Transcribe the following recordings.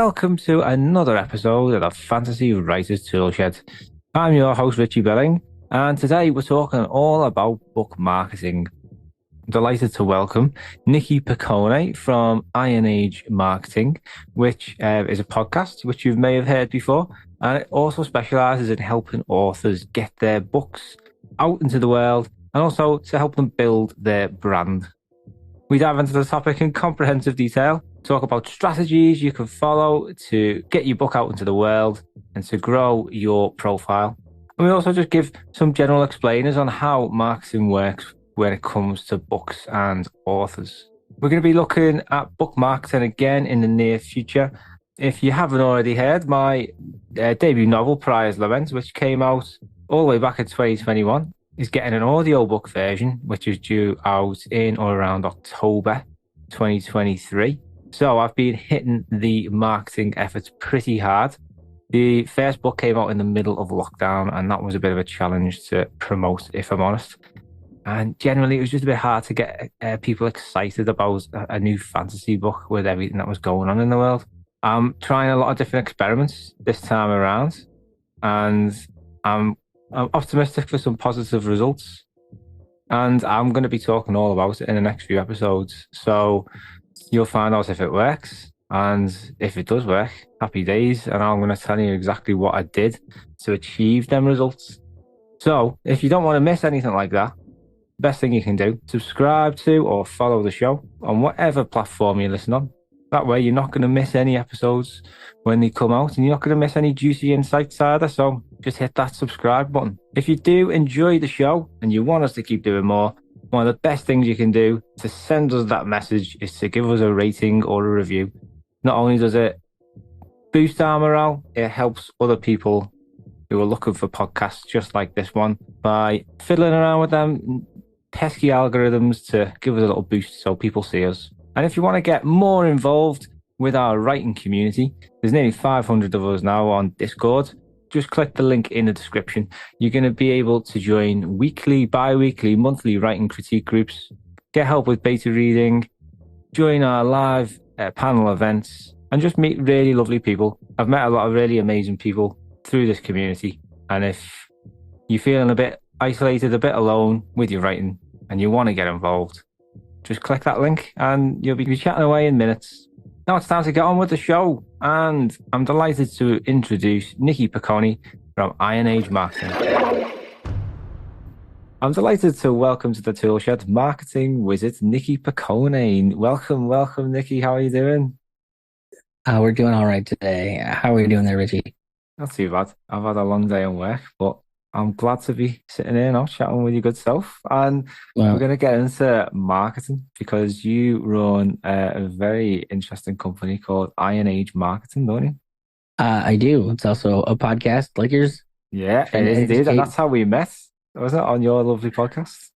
welcome to another episode of the Fantasy Writers Toolshed. I'm your host, Richie Billing, and today we're talking all about book marketing. I'm delighted to welcome Nicky Pecone from Iron Age Marketing, which is a podcast which you may have heard before, and it also specialises in helping authors get their books out into the world and also to help them build their brand. We dive into the topic in comprehensive detail, talk about strategies you can follow to get your book out into the world and to grow your profile. And we also just give some general explainers on how marketing works when it comes to books and authors. We're going to be looking at book marketing again in the near future. If you haven't already heard, my debut novel, Prior's Lament, which came out all the way back in 2021, is getting an audiobook version, which is due out in or around October 2023. So I've been hitting the marketing efforts pretty hard. The first book came out in the middle of lockdown, and that was a bit of a challenge to promote, if I'm honest. And generally, it was just a bit hard to get people excited about a new fantasy book with everything that was going on in the world. I'm trying a lot of different experiments this time around, and I'm optimistic for some positive results, and I'm going to be talking all about it in the next few episodes. So you'll find out if it works, and if it does work, happy days. And I'm going to tell you exactly what I did to achieve them results. So if you don't want to miss anything like that, best thing you can do, subscribe to or follow the show on whatever platform you listen on. That way you're not going to miss any episodes when they come out, and you're not going to miss any juicy insights either. So just hit that subscribe button. If you do enjoy the show and you want us to keep doing more, one of the best things you can do to send us that message is to give us a rating or a review. Not only does it boost our morale, it helps other people who are looking for podcasts just like this one by fiddling around with them pesky algorithms to give us a little boost so people see us. And if you want to get more involved with our writing community, there's nearly 500 of us now on Discord. Just click the link in the description. You're going to be able to join weekly, bi-weekly, monthly writing critique groups, get help with beta reading, join our live panel events, and just meet really lovely people. I've met a lot of really amazing people through this community. And if you're feeling a bit isolated, a bit alone with your writing, and you want to get involved, just click that link and you'll be chatting away in minutes. Now it's time to get on with the show, and I'm delighted to introduce Nicky Pecone from Iron Age Marketing. I'm delighted to welcome to the Toolshed marketing wizard, Nicky Pecone. Welcome, Nicky. How are you doing? We're doing all right today. How are you doing there, Richie? Not too bad. I've had a long day on work, but I'm glad to be sitting here now chatting with your good self. And we're Well, going to get into marketing because you run a very interesting company called Iron Age Marketing, don't you? I do. It's also a podcast like yours, Yeah, it trying to is indeed. And educate. that's how we met, wasn't it? On your lovely podcast.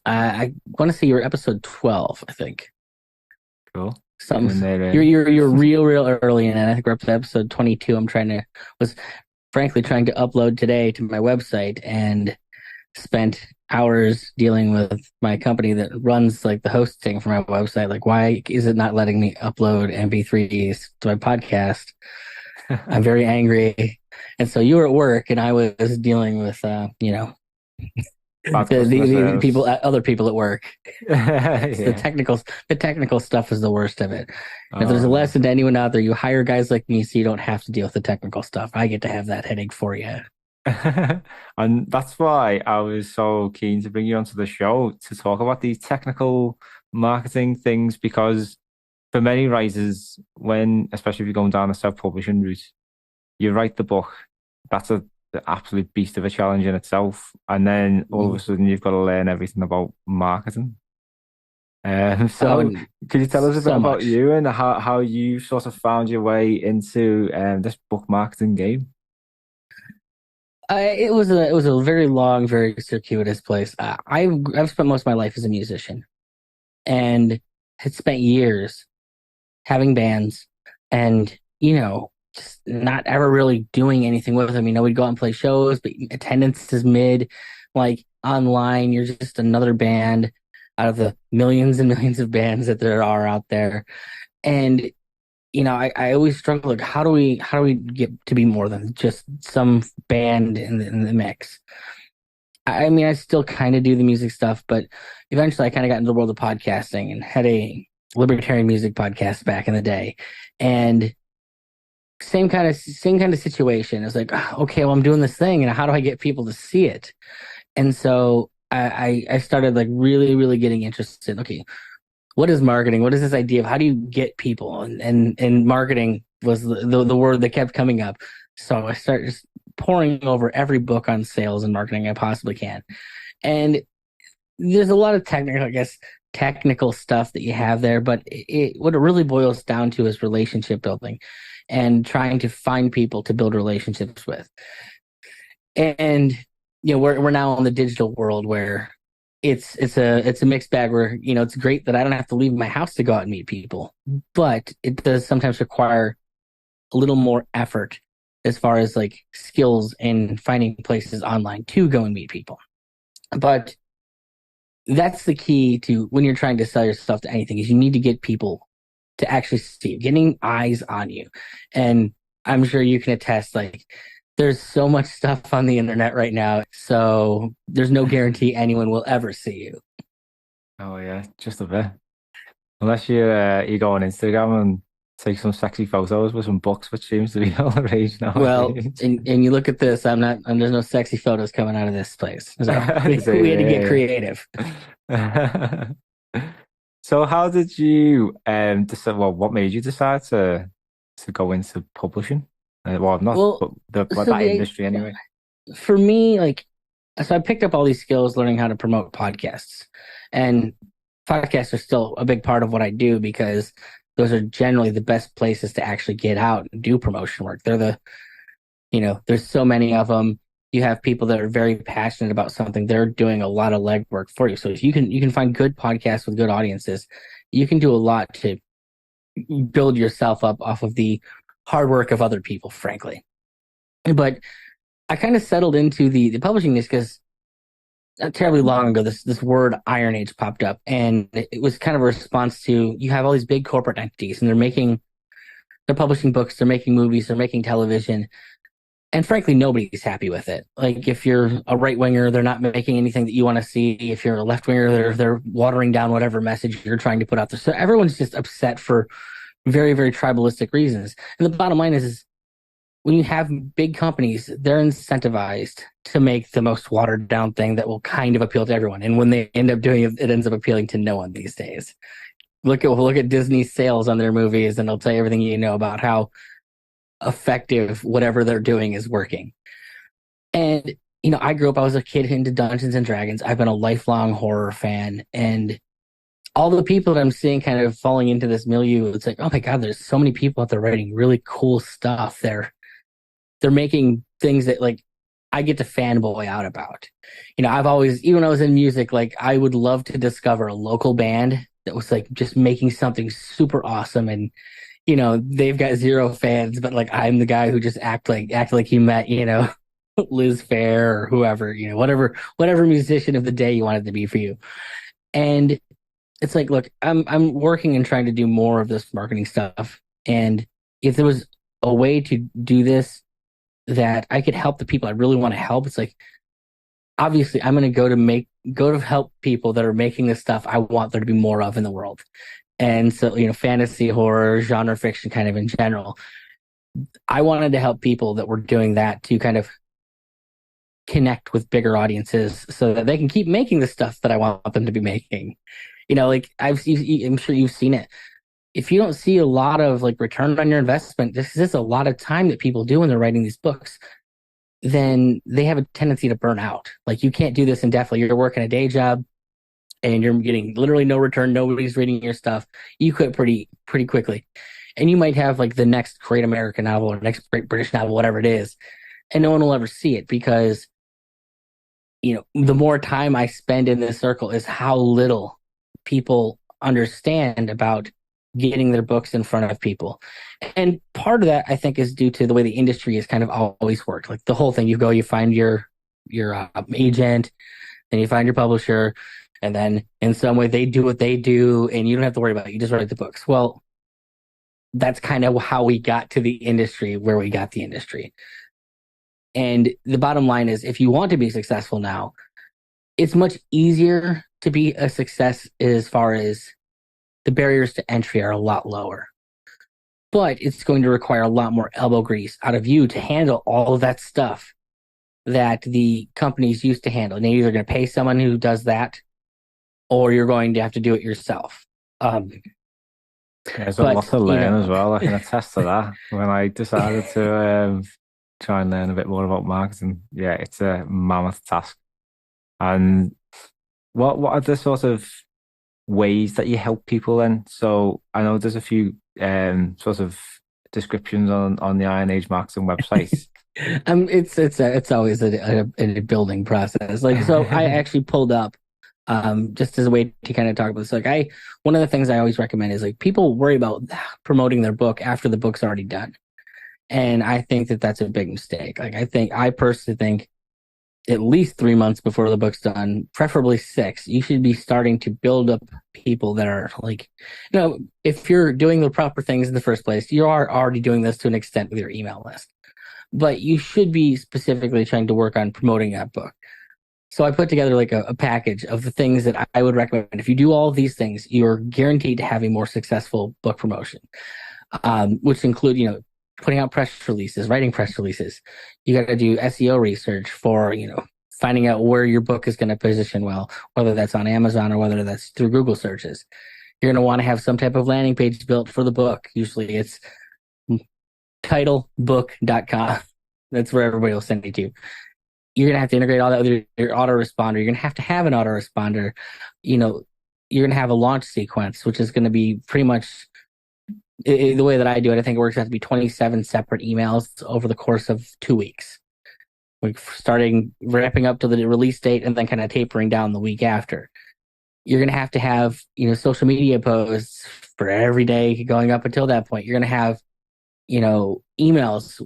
I want to say you're episode 12, I think. Cool. Getting in Something. there You're real early in it. I think we're up to episode 22. Was frankly trying to upload today to my website and spent hours dealing with my company that runs like the hosting for my website. Like, why is it not letting me upload MP3s to my podcast? I'm very angry. And so you were at work and I was dealing with, Bad customer the people, service. other people at work. It's Yeah. the technical stuff is the worst of it. If there's Oh, a no. lesson to anyone out there, you hire guys like me so you don't have to deal with the technical stuff. I get to have that headache for you. And that's why I was so keen to bring you onto the show to talk about these technical marketing things, because for many writers, especially if you're going down the self-publishing route, you write the book, that's the absolute beast of a challenge in itself. And then all of a sudden you've got to learn everything about marketing. So Oh, could you tell us a bit so about much. you and how you sort of found your way into this book marketing game? It was a very long, very circuitous place. I've spent most of my life as a musician and had spent years having bands and just not ever really doing anything with them. We'd go out and play shows, but attendance is mid. Like online, you're just another band out of the millions and millions of bands that there are out there. And I always struggle, like, how do we get to be more than just some band in the mix? I mean, I still kind of do the music stuff, but eventually I kind of got into the world of podcasting and had a libertarian music podcast back in the day. And same kind of situation. It's like, okay, well, I'm doing this thing, and how do I get people to see it? And so I started like really, really getting interested. Okay, what is marketing? What is this idea of how do you get people? And marketing was the word that kept coming up. So I started just pouring over every book on sales and marketing I possibly can. And there's a lot of technical, I guess, technical stuff that you have there, but what it really boils down to is relationship building and trying to find people to build relationships with. And we're now in the digital world where it's a mixed bag where it's great that I don't have to leave my house to go out and meet people, but it does sometimes require a little more effort as far as like skills and finding places online to go and meet people. But that's the key to when you're trying to sell yourself to anything is you need to get people to actually see you, getting eyes on you. And I'm sure you can attest, like, there's so much stuff on the internet right now. So there's no guarantee anyone will ever see you. Oh yeah, just a bit. Unless you go on Instagram and take some sexy photos with some books, which seems to be all the rage Well, nowadays. and you look at this, there's no sexy photos coming out of this place. So we Same had to get here, creative. yeah. So how did you decide, well, what made you decide to go into publishing? Well, not Well, but so that industry anyway. for me, like, so I picked up all these skills learning how to promote podcasts. And podcasts are still a big part of what I do because those are generally the best places to actually get out and do promotion work. There's so many of them. You have people that are very passionate about something. They're doing a lot of legwork for you. So if you can find good podcasts with good audiences, you can do a lot to build yourself up off of the hard work of other people, frankly. But I kind of settled into the publishing niche because not terribly long ago, this word Iron Age popped up, and it was kind of a response to you have all these big corporate entities, and they're publishing books, they're making movies, they're making television, and frankly, nobody's happy with it. Like if you're a right winger, they're not making anything that you want to see. If you're a left winger, they're watering down whatever message you're trying to put out there. So everyone's just upset for very, very tribalistic reasons. And the bottom line is when you have big companies, they're incentivized to make the most watered down thing that will kind of appeal to everyone. And when they end up doing it, it ends up appealing to no one these days. Look at Disney's sales on their movies, and they'll tell you everything you know about how effective whatever they're doing is working. And I grew up, I was a kid into Dungeons and Dragons. I've been a lifelong horror fan, and all the people that I'm seeing kind of falling into this milieu, it's like, oh my God, there's so many people out there writing really cool stuff. They're making things that like I get to fanboy out about. I've always, even when I was in music, like I would love to discover a local band that was like just making something super awesome. And, they've got zero fans, but like I'm the guy who just act like he met, Liz Fair or whoever, whatever musician of the day you wanted to be for you. And it's like, look, I'm working and trying to do more of this marketing stuff. And if there was a way to do this that I could help the people I really want to help. It's like, obviously, I'm going to go to help people that are making the stuff I want there to be more of in the world. And so, fantasy, horror, genre fiction, kind of in general. I wanted to help people that were doing that to kind of connect with bigger audiences so that they can keep making the stuff that I want them to be making. Like I'm sure you've seen it. If you don't see a lot of like return on your investment, this is a lot of time that people do when they're writing these books, then they have a tendency to burn out. Like you can't do this indefinitely. You're working a day job and you're getting literally no return. Nobody's reading your stuff. You quit pretty quickly. And you might have like the next great American novel or next great British novel, whatever it is, and no one will ever see it because, the more time I spend in this circle is how little people understand about getting their books in front of people. And part of that, I think, is due to the way the industry has kind of always worked. Like the whole thing, you find your agent, then you find your publisher, and then in some way they do what they do, and you don't have to worry about it. You just write the books. Well, that's kind of how we got to the industry where we got the industry. And the bottom line is, if you want to be successful now, it's much easier to be a success as far as the barriers to entry are a lot lower. But it's going to require a lot more elbow grease out of you to handle all of that stuff that the companies used to handle. And you're either going to pay someone who does that, or you're going to have to do it yourself. There's a lot to learn as well. I can attest to that. When I decided to try and learn a bit more about marketing, yeah, it's a mammoth task. And what are the sort of ways that you help people then? So I know there's a few sort of descriptions on the Iron Age marketing website. It's always a building process. Like, so I actually pulled up just as a way to kind of talk about this. Like, one of the things I always recommend is, like, people worry about promoting their book after the book's already done. And I think that that's a big mistake. Like, I personally think at least 3 months before the book's done, preferably 6, you should be starting to build up people that are like, if you're doing the proper things in the first place, you are already doing this to an extent with your email list. But you should be specifically trying to work on promoting that book. So I put together like a package of the things that I would recommend. If you do all of these things, you're guaranteed to have a more successful book promotion, which include, putting out press releases, writing press releases. You got to do SEO research for, finding out where your book is going to position well, whether that's on Amazon or whether that's through Google searches. You're going to want to have some type of landing page built for the book. Usually it's titlebook.com. That's where everybody will send you to. You're going to have to integrate all that with your autoresponder. You're going to have an autoresponder. You're going to have a launch sequence, which is going to be pretty much the way that I do it. I think it works out to be 27 separate emails over the course of 2 weeks. Like, wrapping up to the release date and then kind of tapering down the week after. You're going to have, social media posts for every day going up until that point. You're going to have, emails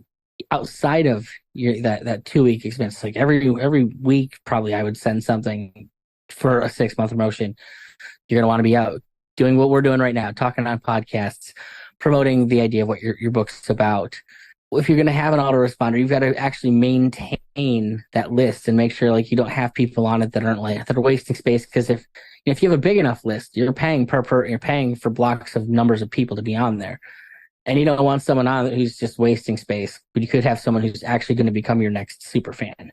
outside of that 2 week expense. Like every week, probably I would send something for a 6-month promotion. You're going to want to be out doing what we're doing right now, talking on podcasts, promoting the idea of what your book's about. If you're going to have an autoresponder, you've got to actually maintain that list and make sure, like, you don't have people on it that are wasting space. Because if you have a big enough list, you're paying you're paying for blocks of numbers of people to be on there. And you don't want someone on who's just wasting space, but you could have someone who's actually going to become your next super fan.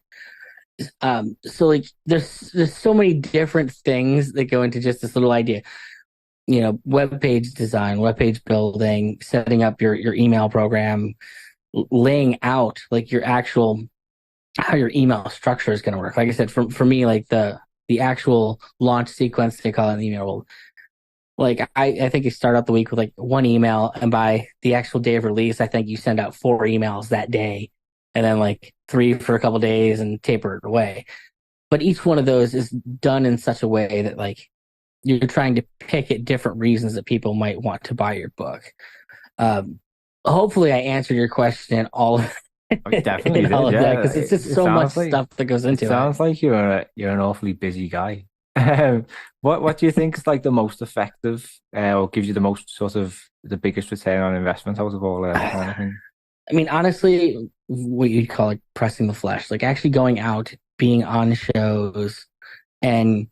So like there's so many different things that go into just this little idea. Web page design, web page building, setting up your email program, laying out like how your email structure is going to work. Like I said, for me, like the actual launch sequence, they call it in the email world. Like I think you start out the week with like 1 email, and by the actual day of release, I think you send out 4 emails that day, and then like 3 for a couple of days and taper it away. But each one of those is done in such a way that, like, you're trying to pick at different reasons that people might want to buy your book. Hopefully I answered your question in all of Definitely did, all of yeah. that, because it's just so much stuff that goes into it. Sounds like you're an awfully busy guy. What do you think is like the most effective, or gives you the most sort of the biggest return on investment out of all kind of thing? I mean, honestly, what you'd call it pressing the flesh, like actually going out, being on shows, and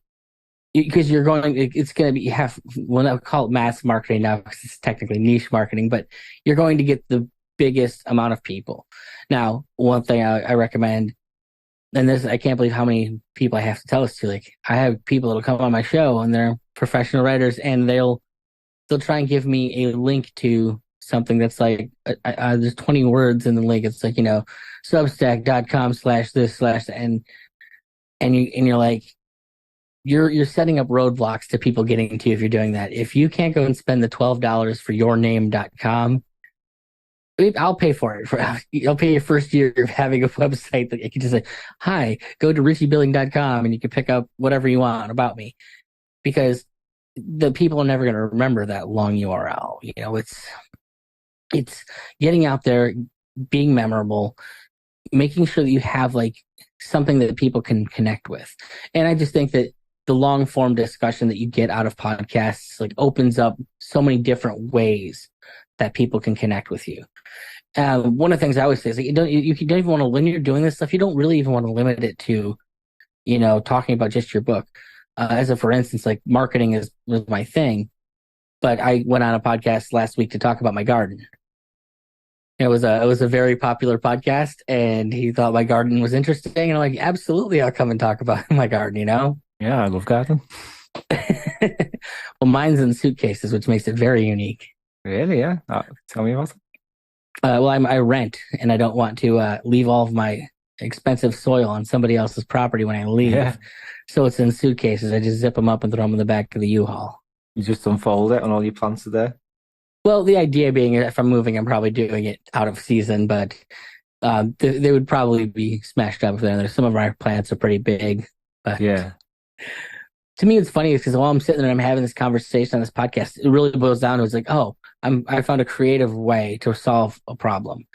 because it's going to be, well, I call it mass marketing now because it's technically niche marketing, but you're going to get the biggest amount of people. Now, one thing I recommend, and this, I can't believe how many people I have to tell this to. Like, I have people that'll come on my show and they're professional writers, and they'll try and give me a link to something that's like, there's 20 words in the link. It's like, substack.com/this/ and you're like, you're setting up roadblocks to people getting to you if you're doing that. If you can't go and spend the $12 for yourname.com, I'll pay for it. I'll pay your first year of having a website that you can just say, hi, go to richiebilling.com and you can pick up whatever you want about me. Because the people are never going to remember that long URL. It's getting out there, being memorable, making sure that you have like something that people can connect with. And I just think that the long form discussion that you get out of podcasts like opens up so many different ways that people can connect with you. One of the things I always say is like, you don't even want to, when you're doing this stuff, you don't really even want to limit it to, talking about just your book. As a, for instance, like marketing was my thing, but I went on a podcast last week to talk about my garden. It was a very popular podcast, and he thought my garden was interesting, and I'm like, absolutely, I'll come and talk about my garden. Yeah, I love gardening. Well, mine's in suitcases, which makes it very unique. Really? Yeah. Tell me about it. Well, I rent, and I don't want to leave all of my expensive soil on somebody else's property when I leave. Yeah. So it's in suitcases. I just zip them up and throw them in the back of the U-Haul. You just unfold it and all your plants are there. Well, the idea being if I'm moving, I'm probably doing it out of season, but they would probably be smashed up there. Some of our plants are pretty big. But Yeah. to me, it's funny because while I'm sitting there and I'm having this conversation on this podcast, it really boils down to it's like, oh, I found a creative way to solve a problem.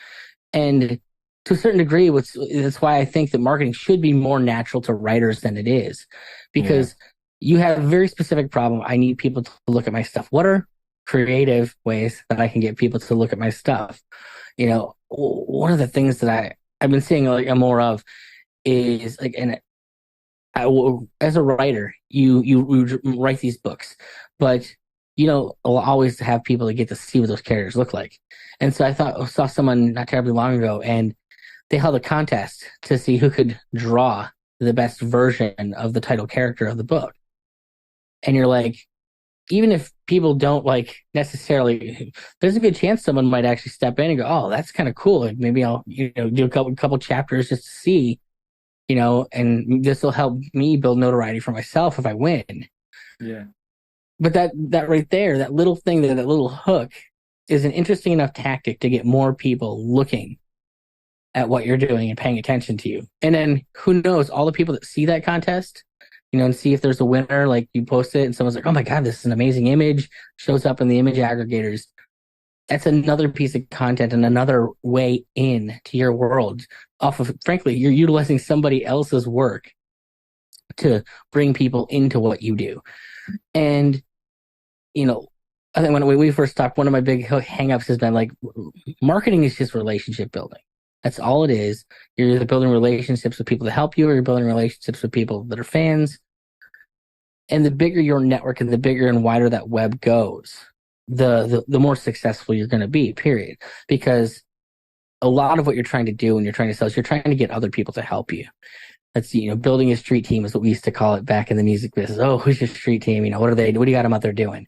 And to a certain degree, that's why I think that marketing should be more natural to writers than it is, because you have a very specific problem. I need people to look at my stuff. What are creative ways that I can get people to look at my stuff? One of the things that I've been seeing like more of is like, as a writer, you write these books, but I'll always have people to get to see what those characters look like. And so I saw someone not terribly long ago, and they held a contest to see who could draw the best version of the title character of the book. And you're like, even if people don't like necessarily, there's a good chance someone might actually step in and go, "Oh, that's kind of cool. Like maybe I'll do a couple chapters just to see, and this will help me build notoriety for myself if I win." Yeah. But that right there, that little thing, that little hook, is an interesting enough tactic to get more people looking at what you're doing and paying attention to you. And then who knows, all the people that see that contest, and see if there's a winner, like you post it and someone's like, "Oh my God, this is an amazing image," shows up in the image aggregators. That's another piece of content and another way in to your world off of, frankly, you're utilizing somebody else's work to bring people into what you do. And, I think when we first talked, one of my big hangups has been like, marketing is just relationship building. That's all it is. You're either building relationships with people that help you, or you're building relationships with people that are fans. And the bigger your network and the bigger and wider that web goes, the more successful you're going to be, period. Because a lot of what you're trying to do when you're trying to sell is you're trying to get other people to help you. That's, building a street team is what we used to call it back in the music business. Oh, who's your street team? What do you got them out there doing?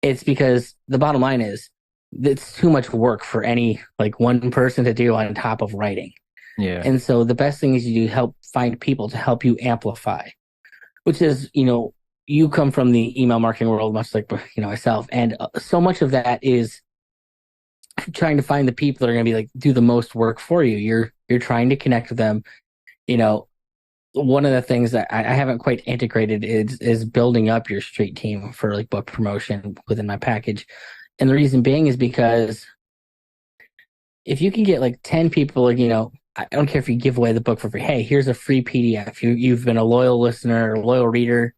It's because the bottom line is it's too much work for any like one person to do on top of writing. Yeah. And so the best thing is you help find people to help you amplify, which is, you come from the email marketing world, much like, myself. And so much of that is trying to find the people that are going to be like, do the most work for you. You're trying to connect with them. One of the things that I haven't quite integrated is building up your street team for like book promotion within my package. And the reason being is because if you can get like 10 people, like, I don't care if you give away the book for free. Hey, here's a free PDF. You've been a loyal listener or a loyal reader.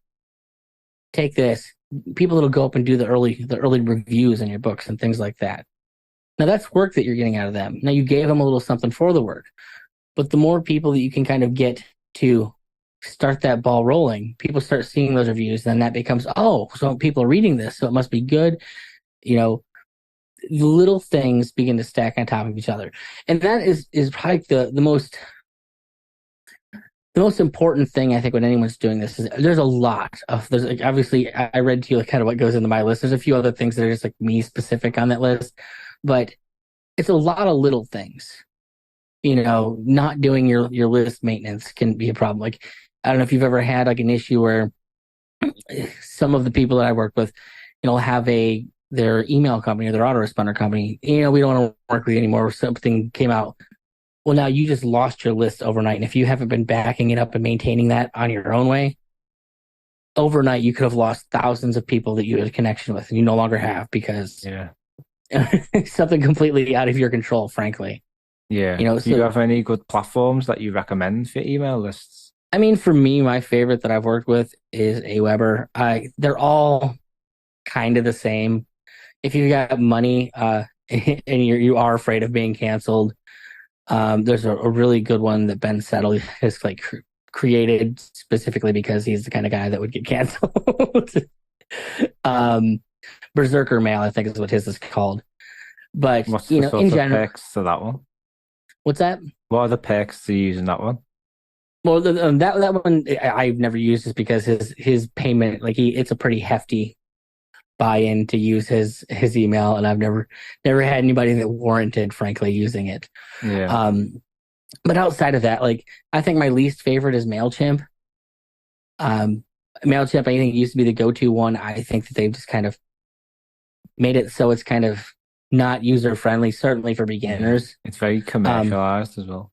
Take this. People that'll go up and do the early reviews on your books and things like that. Now that's work that you're getting out of them. Now you gave them a little something for the work. But the more people that you can kind of get to start that ball rolling, people start seeing those reviews, then that becomes, oh, so people are reading this, so it must be good. The little things begin to stack on top of each other. And that is probably the most important thing, I think, when anyone's doing this is there's like, obviously I read to you like kind of what goes into my list. There's a few other things that are just like me specific on that list, but it's a lot of little things. Not doing your list maintenance can be a problem. Like, I don't know if you've ever had like an issue where some of the people that I work with, have their email company or their autoresponder company, we don't want to work with you anymore, or something came out. Well, now you just lost your list overnight. And if you haven't been backing it up and maintaining that on your own way, overnight you could have lost thousands of people that you had a connection with and you no longer have because something completely out of your control, frankly. Yeah. Do you have any good platforms that you recommend for email lists? I mean, for me, my favorite that I've worked with is Aweber. They're all kind of the same. if you got money and you are afraid of being canceled, there's a really good one that Ben Settle has like created specifically because he's the kind of guy that would get canceled. um, Berserker Mail, I think is what his is called. But What's you the know, in sort of general, perks to that one? what's that? What are the perks to using that one? Well, that one I've never used just because his payment, like it's a pretty hefty buy-in to use his email, and I've never had anybody that warranted, frankly, using it. Yeah. But outside of that, like I think my least favorite is Mailchimp. Um, Mailchimp, I think used to be the go-to one. I think that they've just kind of made it so it's kind of not user friendly, certainly for Yeah. beginners. It's very commercialized as well.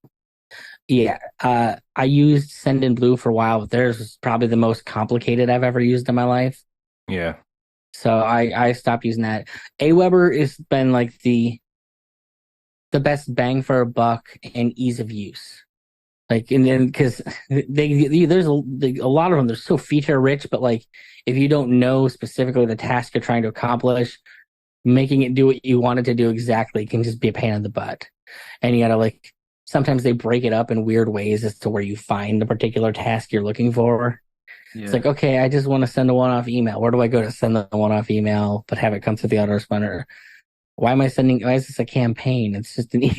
Yeah, I used Send in Blue for a while, but theirs was probably the most complicated I've ever used in my life. Yeah. So I stopped using that. Aweber has been like the best bang for a buck and ease of use. Like, and then because there's a lot of them, they're so feature rich, but like if you don't know specifically the task you're trying to accomplish, making it do what you want it to do exactly can just be a pain in the butt. And you gotta like sometimes they break it up in weird ways as to where you find the particular task you're looking for. It's Yeah. like, okay, I just want to send a one-off email. Where do I go to send the one-off email, but have it come through the autoresponder? Why is this a campaign? It's just an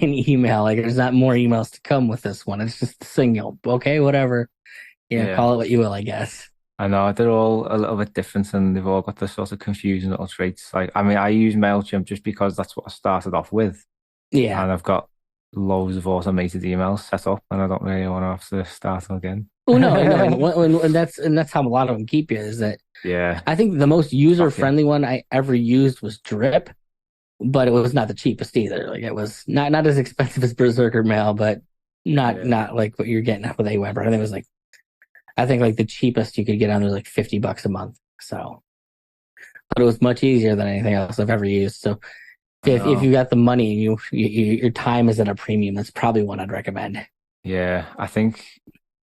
email. Like there's not more emails to come with this one. It's just a single. Okay, whatever. Yeah, Yeah. call it what you will, I guess. I know they're all a little bit different and they've all got the sort of confusing little traits. Like, I mean, I use MailChimp just because that's what I started off with. Yeah. And I've got loads of automated emails set up and I don't really want to have to start them again. Oh no, I know, and that's how a lot of them keep you. Is that Yeah. I think the most Fuck yeah. user-friendly one I ever used was Drip, but it was not the cheapest either. Like it was not as expensive as Berserker Mail, but Yeah. not like what you're getting with Aweber. I think like the cheapest you could get on was like $50 a month. So, but it was much easier than anything else I've ever used. So I if know. you got the money and your time is at a premium, that's probably one I'd recommend. Yeah. I think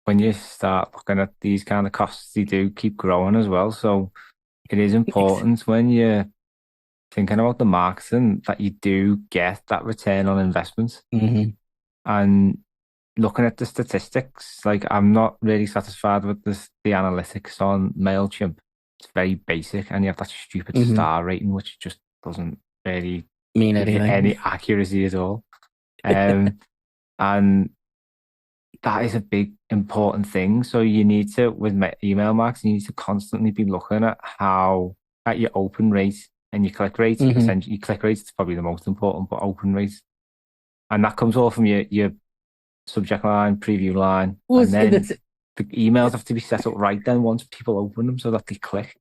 when you start looking at these kind of costs, they do keep growing as well. So it is important when you're thinking about the marketing that you do get that return on investment. Mm-hmm. And looking at the statistics, like I'm not really satisfied with the analytics on MailChimp. It's very basic, and you have that stupid Mm-hmm. star rating, which just doesn't really Mean give you anything. any accuracy at all. Um, and that is a big important thing. So you need to, with email marketing, you need to constantly be looking at how at your open rate and your click rate. Mm-hmm. Essentially, your click rate is probably the most important, but open rate, and that comes all from your subject line, preview line, Well, and then that's the emails have to be set up right then once people open them so that they click.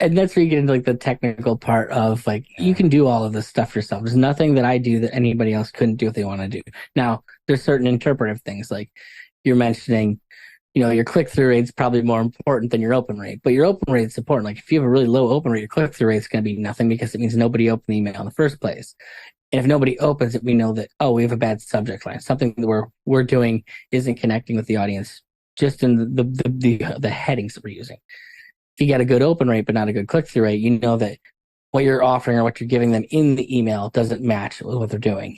and that's where you get into like the technical part of like you Yeah. can do all of this stuff yourself. There's nothing that I do that anybody else couldn't do if they want to do. Now, there's certain interpretive things like you're mentioning, your click-through rate is probably more important than your open rate, but your open rate is important. Like if you have a really low open rate, your click-through rate is going to be nothing because it means nobody opened the email in the first place. And if nobody opens it, we know that, oh, we have a bad subject line. Something that we're doing isn't connecting with the audience just in the headings that we're using. If you got a good open rate but not a good click-through rate, you know that what you're offering or what you're giving them in the email doesn't match with what they're doing.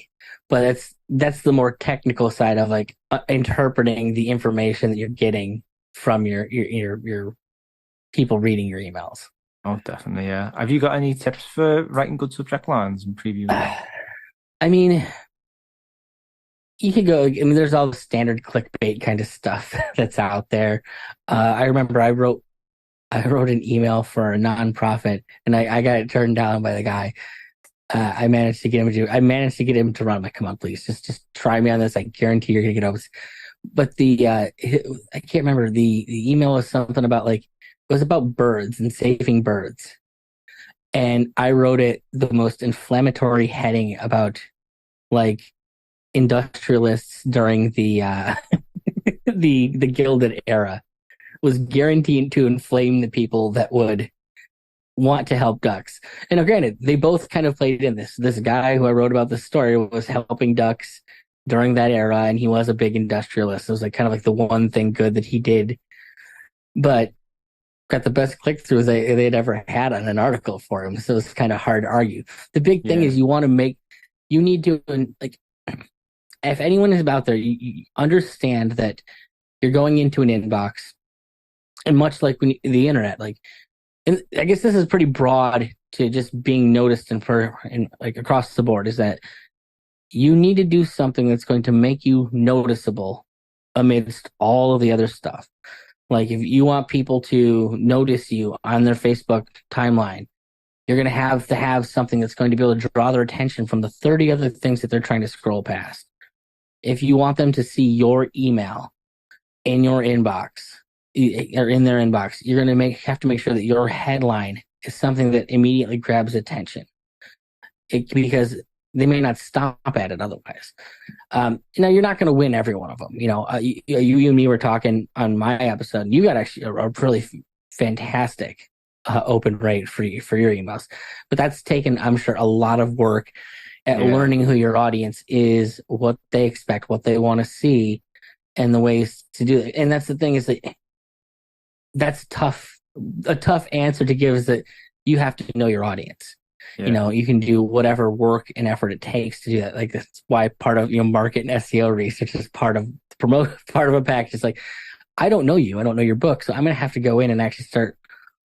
But that's the more technical side of like interpreting the information that you're getting from your people reading your emails. Oh, definitely. Yeah. Have you got any tips for writing good subject lines and preview lines? I mean, you could go. I mean, there's all the standard clickbait kind of stuff that's out there. I remember I wrote an email for a nonprofit, and I got it turned down by the guy. I managed to get him to run. I'm like, come on, please, just try me on this. I guarantee you're gonna get over. But I can't remember the email was something about like it was about birds and saving birds, and I wrote it the most inflammatory heading about like industrialists during the the Gilded Era was guaranteed to inflame the people that would want to help ducks. And now, granted, they both kind of played in this. This guy who I wrote about this story was helping ducks during that era, and he was a big industrialist. It was like kind of like the one thing good that he did. But got the best click-throughs they'd ever had on an article for him. So it's kind of hard to argue. The big thing Yeah. is you need to, like, if anyone is out there, you understand that you're going into an inbox, and much like the internet, like, and I guess this is pretty broad to just being noticed and like across the board, is that you need to do something that's going to make you noticeable amidst all of the other stuff. Like if you want people to notice you on their Facebook timeline, you're going to have something that's going to be able to draw their attention from the 30 other things that they're trying to scroll past. If you want them to see your email in your inbox or in their inbox, you're going to have to make sure that your headline is something that immediately grabs attention. Because they may not stop at it otherwise. Now you're not going to win every one of them. You and me were talking on my episode. And you got actually a really fantastic open rate for your emails, but that's taken, I'm sure, a lot of work at learning who your audience is, what they expect, what they want to see, and the ways to do it. And that's the thing, is that that's tough. A tough answer to give is that you have to know your audience. Yeah. You can do whatever work and effort it takes to do that. Like that's why part of market and SEO research is part of part of a package. It's like, I don't know you, I don't know your book, so I'm going to have to go in and actually start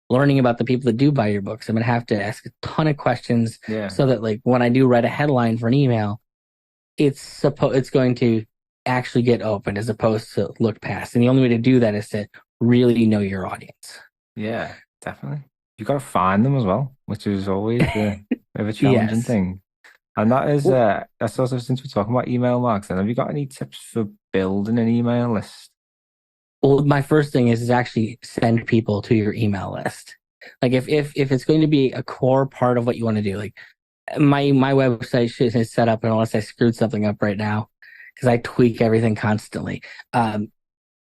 learning about the people that do buy your books. I'm going to have to ask a ton of questions, so that like when I do write a headline for an email, it's going to actually get opened as opposed to look past. And the only way to do that is to really know your audience. Yeah, definitely. You got to find them as well, which is always a bit of a challenging Yes. thing. And that is, that's also, since we're talking about email marketing, have you got any tips for building an email list? Well, my first thing is actually send people to your email list. Like if it's going to be a core part of what you want to do, like my website is set up, unless I screwed something up right now, because I tweak everything constantly.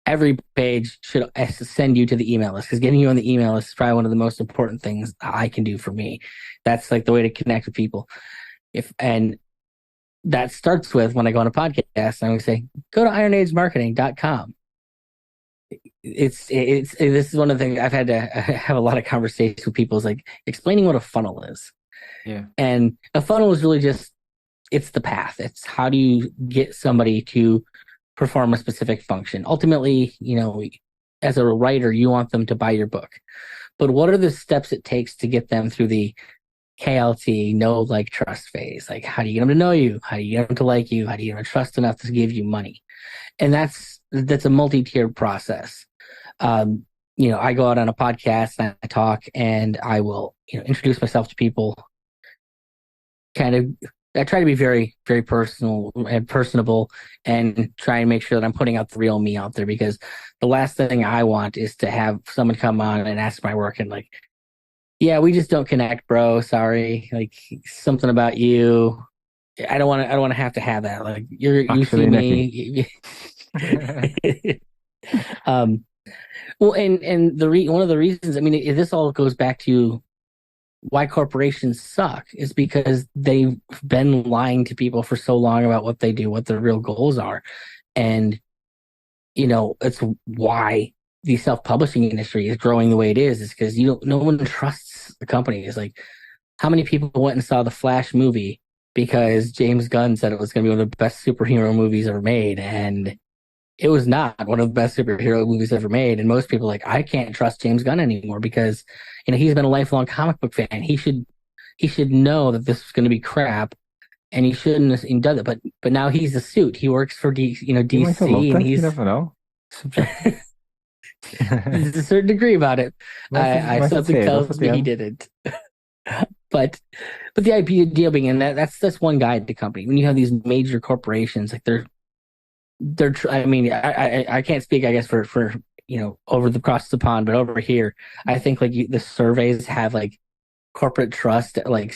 Every page should send you to the email list, because getting you on the email list is probably one of the most important things I can do for me. That's like the way to connect with people. And that starts with, when I go on a podcast, I'm going to say, go to ironagemarketing.com. This is one of the things I've had to have a lot of conversations with people, is like explaining what a funnel is. Yeah. And a funnel is really just, it's the path. It's how do you get somebody to perform a specific function. Ultimately, as a writer, you want them to buy your book. But what are the steps it takes to get them through the KLT, know, like, trust phase? Like, how do you get them to know you? How do you get them to like you? How do you get them to trust enough to give you money? And that's a multi-tiered process. I go out on a podcast and I talk, and I will, introduce myself to people. I try to be very, very personal and personable, and try and make sure that I'm putting out the real me out there, because the last thing I want is to have someone come on and ask my work and like, yeah, we just don't connect, bro. Sorry. Like, something about you. I don't want to have that. Like, you see me. Well, and one of the reasons, I mean, this all goes back to why corporations suck, is because they've been lying to people for so long about what they do, what their real goals are. And, it's why the self-publishing industry is growing the way it is because no one trusts the company. It's like, how many people went and saw the Flash movie because James Gunn said it was going to be one of the best superhero movies ever made, and it was not one of the best superhero movies ever made. And most people are like, I can't trust James Gunn anymore because, he's been a lifelong comic book fan. He should know that this is going to be crap, and he shouldn't have done it. But now he's a suit. He works for DC, and he's, you never know. there's a certain degree about it. Something tells me he didn't. But the idea being, and that's one guy at the company. When you have these major corporations, like they're I mean, I can't speak, I guess, for over across the pond, but over here, I think like the surveys have like corporate trust at like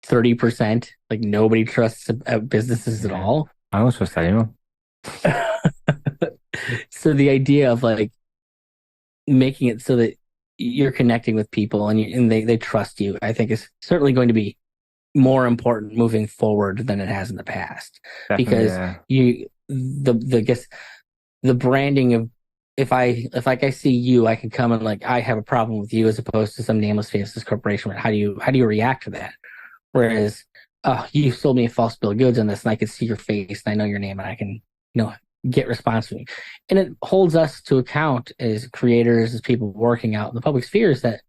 30%. Like nobody trusts businesses at all. I don't trust anyone. So the idea of like making it so that you're connecting with people and they trust you, I think is certainly going to be more important moving forward than it has in the past. Definitely, because the branding of if I see you, I can come and like I have a problem with you as opposed to some nameless faceless corporation. How do you react to that? Whereas, oh, you sold me a false bill of goods on this, and I can see your face, and I know your name, and I can get response from you. And it holds us to account as creators, as people working out in the public spheres that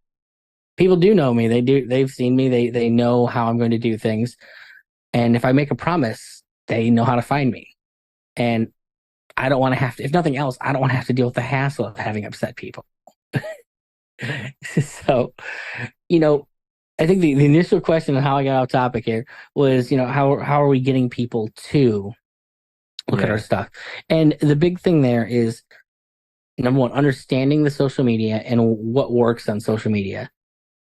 people do know me. They've seen me. They know how I'm going to do things. And if I make a promise, they know how to find me. And I don't want to have to, if nothing else, I don't want to have to deal with the hassle of having upset people. So, you know, I think the initial question on how I got off topic here was, how are we getting people to look at our Yeah. stuff? And the big thing there is number one, understanding the social media and what works on social media.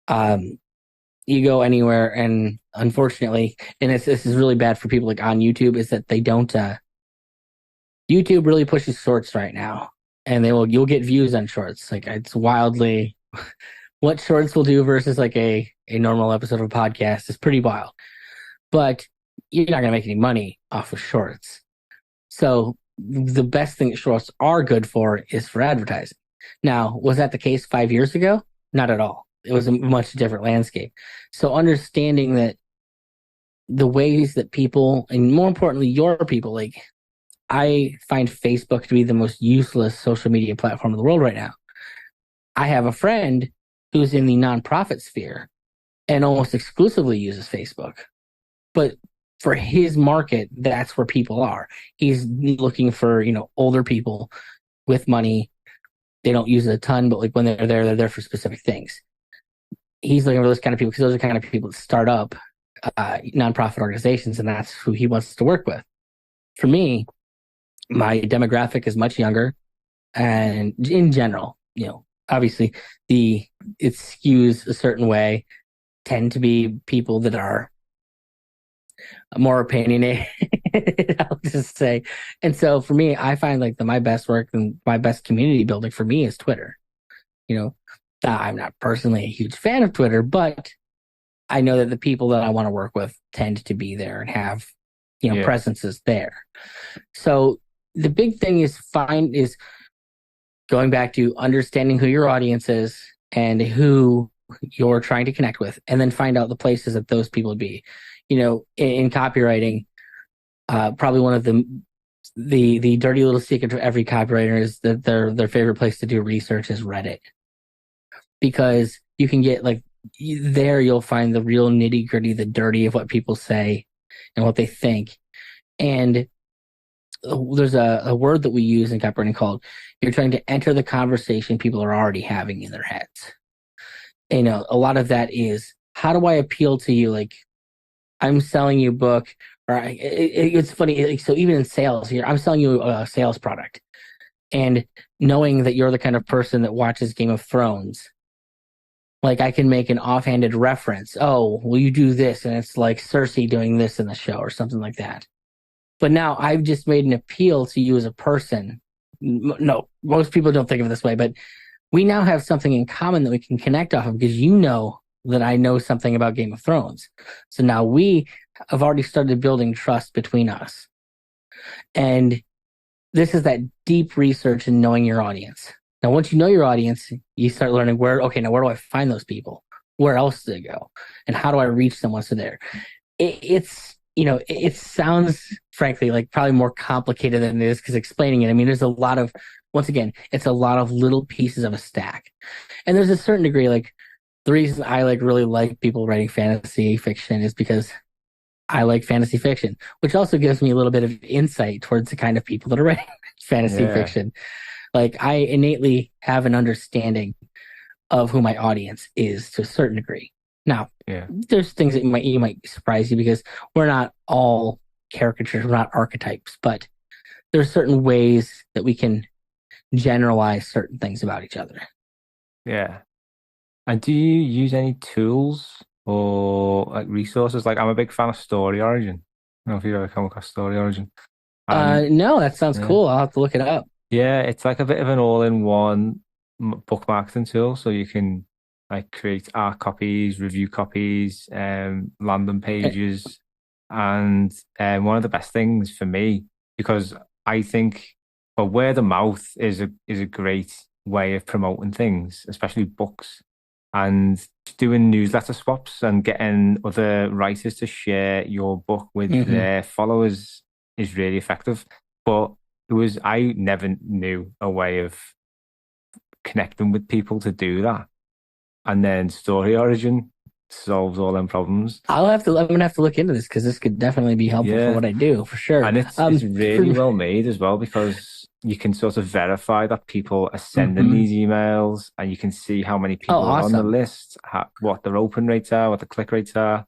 Um, you go anywhere, and unfortunately, and this is really bad for people like on YouTube, is that they don't. YouTube really pushes shorts right now, and you'll get views on shorts. Like it's wildly what shorts will do versus like a normal episode of a podcast is pretty wild. But you're not gonna make any money off of shorts. So the best thing that shorts are good for is for advertising. Now, was that the case 5 years ago? Not at all. It was a much different landscape. So understanding that the ways that people, and more importantly, your people, like I find Facebook to be the most useless social media platform in the world right now. I have a friend who's in the nonprofit sphere and almost exclusively uses Facebook. But for his market, that's where people are. He's looking for, older people with money. They don't use it a ton, but like when they're there for specific things. He's looking for those kind of people because those are the kind of people that start up nonprofit organizations, and that's who he wants to work with. For me, my demographic is much younger, and in general, obviously it skews a certain way, tend to be people that are more opinionated, I'll just say. And so for me, I find like my best work and my best community building for me is Twitter. I'm not personally a huge fan of Twitter, but I know that the people that I want to work with tend to be there and have, Yeah. presences there. So the big thing is going back to understanding who your audience is and who you're trying to connect with, and then find out the places that those people would be. In copywriting, probably one of the dirty little secret to every copywriter is that their favorite place to do research is Reddit, because you can get like there you'll find the real nitty gritty, the dirty of what people say and what they think. And there's a word that we use in copywriting called you're trying to enter the conversation people are already having in their heads. A lot of that is, how do I appeal to you? Like, I'm selling you a book, or it's funny. So even in sales here, I'm selling you a sales product, and knowing that you're the kind of person that watches Game of Thrones, like I can make an offhanded reference. Oh, will you do this? And it's like Cersei doing this in the show or something like that. But now I've just made an appeal to you as a person. No, most people don't think of it this way, but we now have something in common that we can connect off of, because you know that I know something about Game of Thrones. So now we have already started building trust between us. And this is that deep research and knowing your audience. Now, once you know your audience, you start learning where do I find those people? Where else do they go? And how do I reach them once they're there? It sounds frankly like probably more complicated than it is, because explaining it, I mean, there's a lot of, once again, it's a lot of little pieces of a stack. And there's a certain degree, like the reason I really like people writing fantasy fiction is because I like fantasy fiction, which also gives me a little bit of insight towards the kind of people that are writing fantasy Yeah. fiction. Like I innately have an understanding of who my audience is to a certain degree. Now, Yeah. there's things that might surprise you, because we're not all caricatures, we're not archetypes, but there's certain ways that we can generalize certain things about each other. Yeah. And do you use any tools or like resources? Like I'm a big fan of Story Origin. I don't know if you've ever come across Story Origin. And No, that sounds yeah, cool. I'll have to look it up. yeah, it's like a bit of an all-in-one book marketing tool. So you can like create art copies, review copies, landing Eh, pages. And one of the best things for me, because I think But word of mouth is a great way of promoting things, especially books, and doing newsletter swaps and getting other writers to share your book with Hmm. their followers is really effective. But I never knew a way of connecting with people to do that. And then Story Origin solves all them problems. I'm gonna have to look into this because this could definitely be helpful for Yeah. what I do for sure. And it's For really well made as well because you can sort of verify that people are sending Mhm. these emails and you can see how many Oh, people are on the awesome. list, what their open rates are, what the click rates are.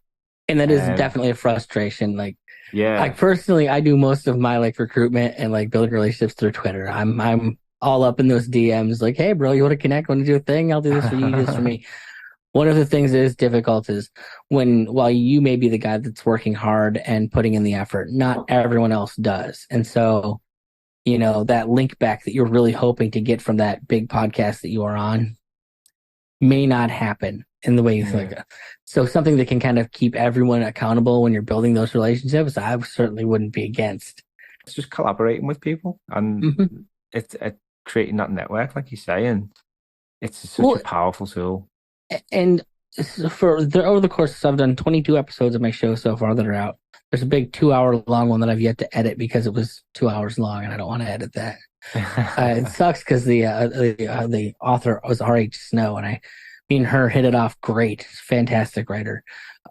And that is Um, definitely a frustration. Like I yeah. personally, I do most of my like recruitment and like building relationships through Twitter. I'm all up in those DMs, like, hey, bro, you want to connect? Want to do a thing? I'll do this for you. You do this for me. One of the things that is difficult is while you may be the guy that's working hard and putting in the effort, not everyone else does. And so, that link back that you're really hoping to get from that big podcast that you are on may not happen in the way you think. Yeah. So something that can kind of keep everyone accountable when you're building those relationships, I certainly wouldn't be against. It's just collaborating with people and Hmm. it's creating that network, like you say, and it's such a Well, powerful tool. and over the course, I've done 22 episodes of my show so far that are out. There's a big 2 hour long one that I've yet to edit because it was 2 hours long, and I don't want to edit that. It sucks because the author was R.H. Snow, and me and her hit it off great. Fantastic writer,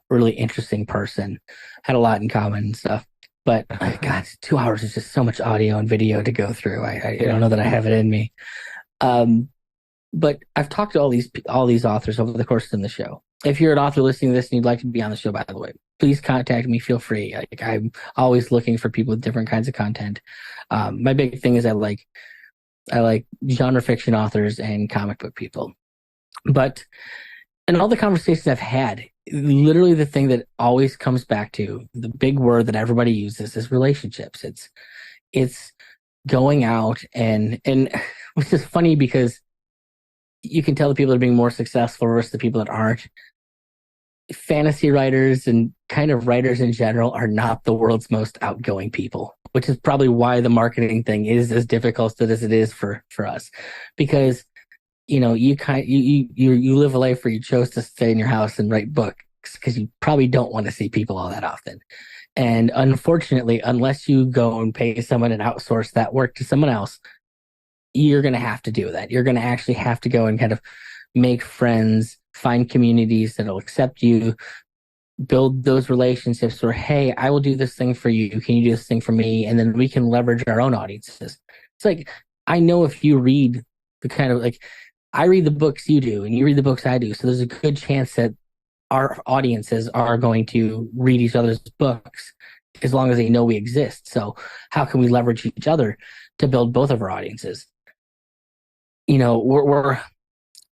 really interesting person, had a lot in common and stuff. But God, 2 hours is just so much audio and video to go through. I don't know that I have it in me. Um, but I've talked to all these authors over the course of the show. If you're an author listening to this and you'd like to be on the show, by the way, please contact me. Feel free. Like, I'm always looking for people with different kinds of content. My big thing is I like genre fiction authors and comic book people. But in all the conversations I've had, literally the thing that always comes back to the big word that everybody uses is relationships. It's going out and which is funny because you can tell the people that are being more successful versus the people that aren't. Fantasy writers and kind of writers in general are not the world's most outgoing people, which is probably why the marketing thing is as difficult as it is for us, because you live a life where you chose to stay in your house and write books because you probably don't want to see people all that often. And unfortunately, unless you go and pay someone and outsource that work to someone else, you're going to have to do that. You're going to actually have to go and kind of make friends, find communities that'll accept you, build those relationships where, hey, I will do this thing for you. Can you do this thing for me? And then we can leverage our own audiences. It's like, I know if you read the kind of like, I read the books you do and you read the books I do. So there's a good chance that our audiences are going to read each other's books as long as they know we exist. So how can we leverage each other to build both of our audiences? We're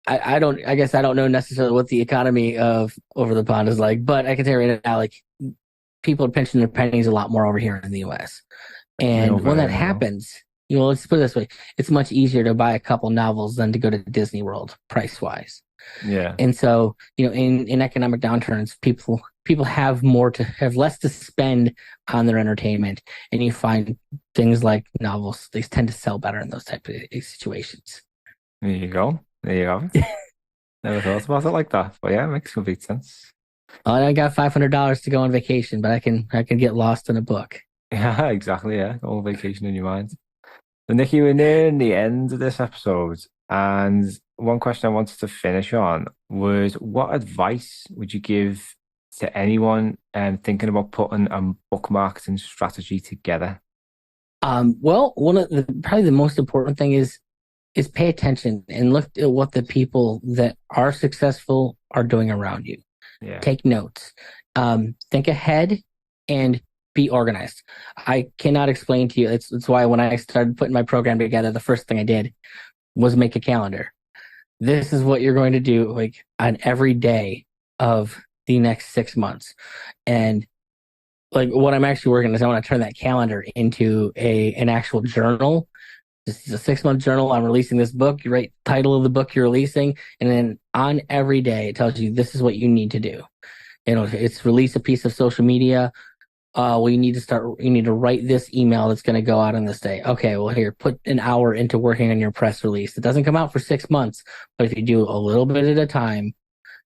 I guess I don't know necessarily what the economy of over the pond is like, but I can tell you right now, like people are pinching their pennies a lot more over here in the US. No, And when that very much. happens, let's put it this way, it's much easier to buy a couple novels than to go to Disney World price wise. Yeah. And so, in economic downturns, people have less to spend on their entertainment. And you find things like novels, they tend to sell better in those type of situations. There you go. There you go. Never thought about it like that. But yeah, it makes complete sense. I got $500 to go on vacation, but I can get lost in a book. Yeah, exactly. Yeah. All vacation in your mind. So, Nikki, we're nearing the end of this episode. And one question I wanted to finish on was what advice would you give to anyone thinking about putting a book marketing strategy together? Well, one of probably the most important thing is pay attention and look at what the people that are successful are doing around you. Yeah. Take notes, think ahead, and be organized. I cannot explain to you. It's why when I started putting my program together, the first thing I did was make a calendar. This is what you're going to do like on every day of the next 6 months. And like what I'm actually working on is I want to turn that calendar into an actual journal. This is a 6 month journal. I'm releasing this book. You write the title of the book you're releasing, and then on every day it tells you this is what you need to do. It's release a piece of social media, well, you need to write this email that's going to go out on this day. Okay, well, here, put an hour into working on your press release. It doesn't come out for 6 months, but if you do a little bit at a time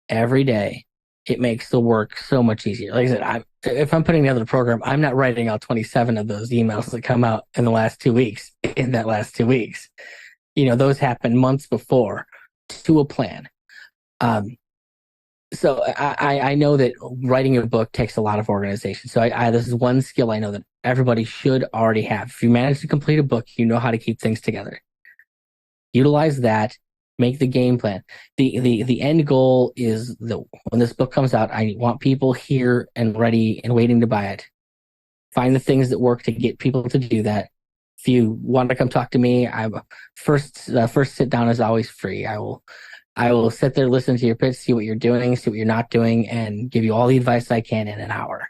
every day, it makes the work so much easier. Like I said, if I'm putting together the program, I'm not writing out 27 of those emails that come out in the last 2 weeks, in that last 2 weeks. Those happen months before to a plan. So I know that writing a book takes a lot of organization. So this is one skill I know that everybody should already have. If you manage to complete a book, you know how to keep things together. Utilize that. Make the game plan. The end goal is that when this book comes out, I want people here and ready and waiting to buy it. Find the things that work to get people to do that. If you want to come talk to me, first sit down is always free. I will sit there, listen to your pitch, see what you're doing, see what you're not doing, and give you all the advice I can in an hour.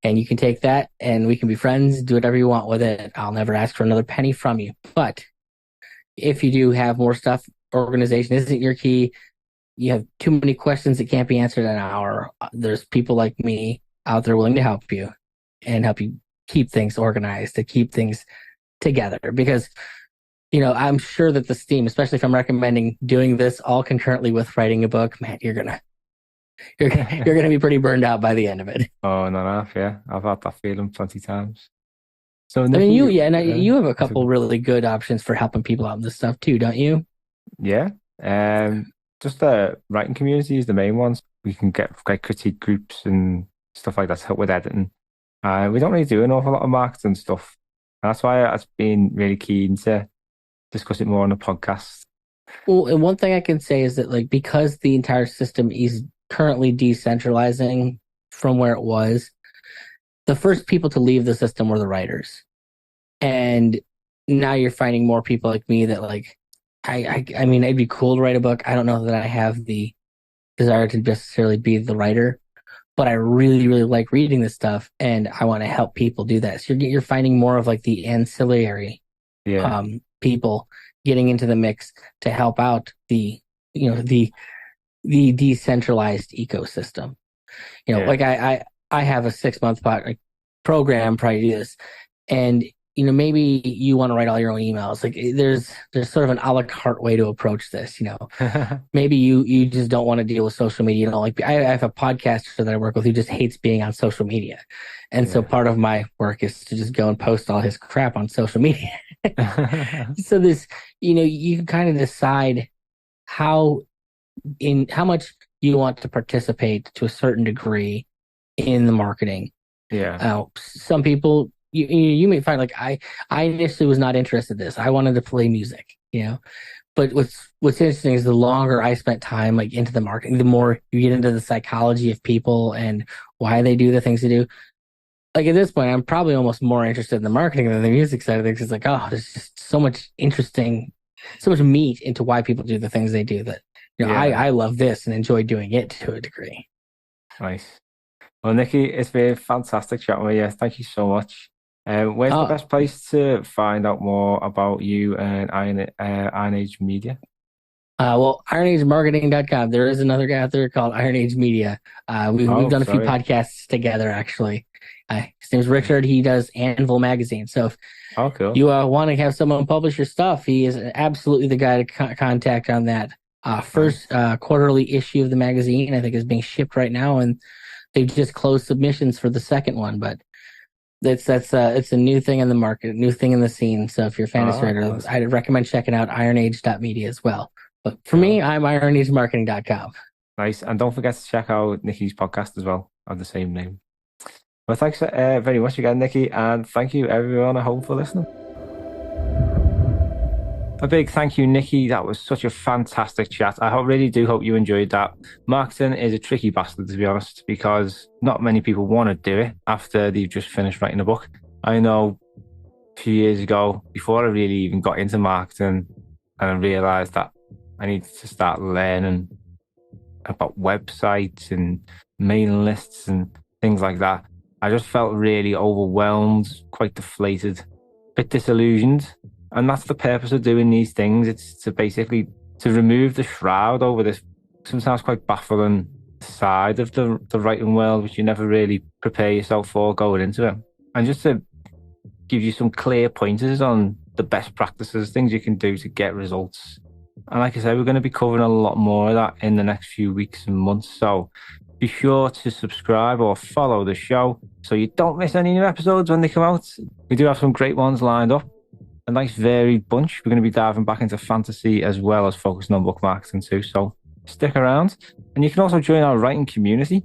And you can take that and we can be friends, do whatever you want with it. I'll never ask for another penny from you. But if you do have more stuff, organization isn't your key, you have too many questions that can't be answered in an hour, there's people like me out there willing to help you and help you keep things organized, to keep things together. Because I'm sure that the steam, especially if I'm recommending doing this all concurrently with writing a book, man, you're gonna be pretty burned out by the end of it. Oh, no, no, yeah, I've had that feeling plenty times. So, I mean, Nicky, you have a couple really good options for helping people out in this stuff too, don't you? yeah, just the writing community is the main ones. We can get like critique groups and stuff like that to help with editing. We don't really do an awful lot of marketing stuff. That's why I've been really keen to discuss it more on the podcast. Well, and one thing I can say is that because the entire system is currently decentralizing from where it was, the first people to leave the system were the writers. And now you're finding more people like me that I mean, it'd be cool to write a book. I don't know that I have the desire to necessarily be the writer, but I really, really like reading this stuff and I want to help people do that. So you're finding more of the ancillary people getting into the mix to help out the decentralized ecosystem. I have a 6-month program prior to this, and maybe you want to write all your own emails. There's sort of an a la carte way to approach this. Maybe you just don't want to deal with social media. I have a podcaster that I work with who just hates being on social media, and so part of my work is to just go and post all his crap on social media. So this, you can kind of decide how much you want to participate to a certain degree in the marketing. Yeah. Some people you may find I initially was not interested in this. I wanted to play music, But what's interesting is the longer I spent time into the marketing, the more you get into the psychology of people and why they do the things they do. At this point, I'm probably almost more interested in the marketing than the music side of things. It's there's just so much meat into why people do the things they do that I love this and enjoy doing it to a degree. Nice. Well, Nicky, it's been fantastic chatting with you. Thank you so much. Where's the best place to find out more about you and Iron Age Media? IronAgeMarketing.com. There is another guy out there called Iron Age Media. We've done a few podcasts together, actually. His name's Richard. He does Anvil Magazine. So if cool. you want to have someone publish your stuff, he is absolutely the guy to contact on that. First quarterly issue of the magazine, I think, is being shipped right now, and they've just closed submissions for the second one. But it's a new thing in the market, new thing in the scene. So if you're a fantasy writer, I'd recommend checking out ironage.media as well. But for me, I'm ironagemarketing.com. Nice. And don't forget to check out Nicky's podcast as well, of the same name. Well, thanks very much again, Nicky, and thank you everyone at home for listening. A big thank you, Nicky. That was such a fantastic chat. I really do hope you enjoyed that. Marketing is a tricky bastard, to be honest, because not many people want to do it after they've just finished writing a book. I know a few years ago, before I really even got into marketing, and I realized that I needed to start learning about websites and mailing lists and things like that, I just felt really overwhelmed, quite deflated, a bit disillusioned. And that's the purpose of doing these things. It's to basically to remove the shroud over this sometimes quite baffling side of the writing world, which you never really prepare yourself for going into it. And just to give you some clear pointers on the best practices, things you can do to get results. And like I said, we're going to be covering a lot more of that in the next few weeks and months. So be sure to subscribe or follow the show so you don't miss any new episodes when they come out. We do have some great ones lined up. A nice varied bunch. We're going to be diving back into fantasy as well as focusing on book marketing too. So stick around. And you can also join our writing community.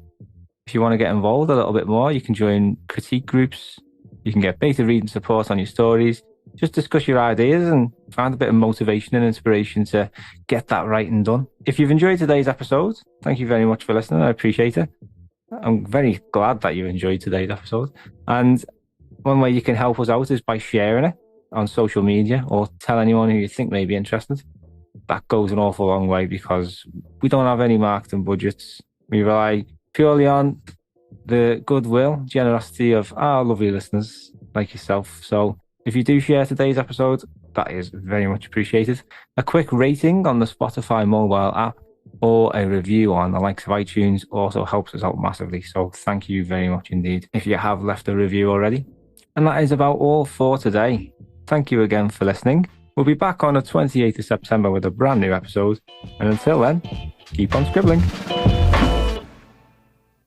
If you want to get involved a little bit more, you can join critique groups. You can get beta reading support on your stories. Just discuss your ideas and find a bit of motivation and inspiration to get that writing done. If you've enjoyed today's episode, thank you very much for listening. I appreciate it. I'm very glad that you enjoyed today's episode. And one way you can help us out is by sharing it on social media or tell anyone who you think may be interested. That goes an awful long way because we don't have any marketing budgets. We rely purely on the goodwill, generosity of our lovely listeners like yourself. So if you do share today's episode, that is very much appreciated. A quick rating on the Spotify mobile app or a review on the likes of iTunes also helps us out massively. So thank you very much indeed if you have left a review already. And that is about all for today. Thank you again for listening. We'll be back on the 28th of September with a brand new episode. And until then, keep on scribbling.